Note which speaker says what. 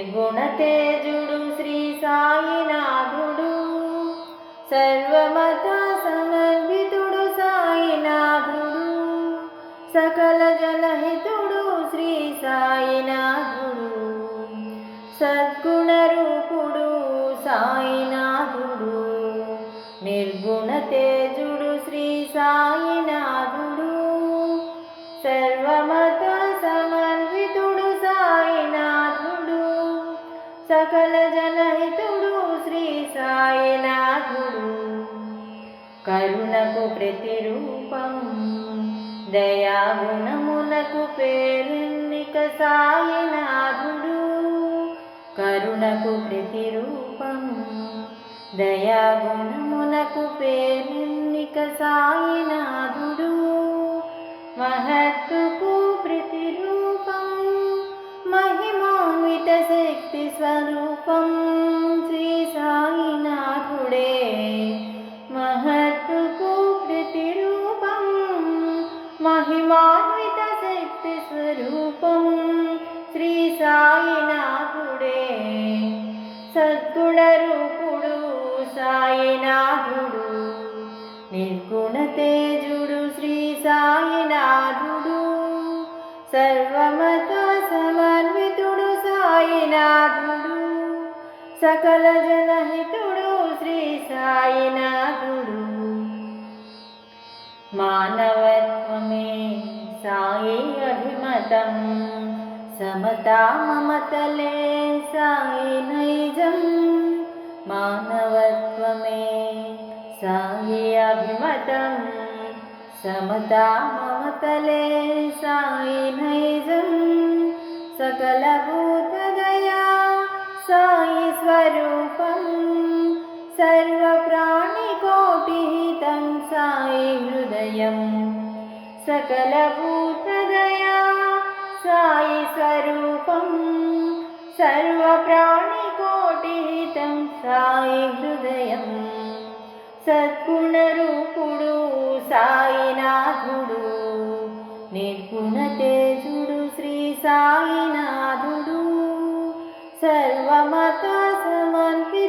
Speaker 1: నిర్గుణ తేజుడు శ్రీ సాయినాథుడు, సర్వమత సమన్వితుడు సాయినాథుడు, సకల జనహితుడు శ్రీ సాయినాథుడు, సద్గుణ రూపుడు సాయినాథుడు, నిర్గుణ తేజుడు శ్రీ సాయినాథుడు, సర్వమత సమన్వితుడు సాయినాథుడు, సకల జనహితుడు శ్రీ సాయినాథుడు, కరుణకు ప్రతిరూపం దయాగుణమునకు పేరెన్నిక సాయినాథుడు, కరుణకు ప్రతిరూపం దయాగుణమునకు పేరెన్నిక సాయినాథుడు, మహత్తుకు ప్రతిరూపం మహిమాన్విత శక్తి స్వరూపం శ్రీ సాయినాథుడే, మహత్తుకు ప్రతిరూపం మహిమాన్విత శక్తి స్వరూపం శ్రీ సాయినాథుడే, సద్గుణ రూపుడు సాయినాథుడు, నిర్గుణ తేజుడు శ్రీ సాయినాథుడు, సర్వమత సమన్వితుడు సాయినాథుడు, సకల జనహితుడు శ్రీ సాయినాథుడు, మానవత్వమే సాయి అభిమతం, సమతా మమతలే సాయి నైజం, మానవత్వమే సాయి అభిమతం, సమతా మమతలే సాయి నైజం, సకల భూతదయా సాయి స్వరూపం, సర్వ ప్రాణికోటిహితం సాయి హృదయం, సకల భూతదయా సాయి స్వరూపం, సర్వ ప్రాణికోటిహితం సాయి హృదయం, సద్గుణ రూపుడు సాయినాథుడు, నిర్గుణ తేజుడు శ్రీ సాయినాథుడు, సర్వమత సమన్వితుడు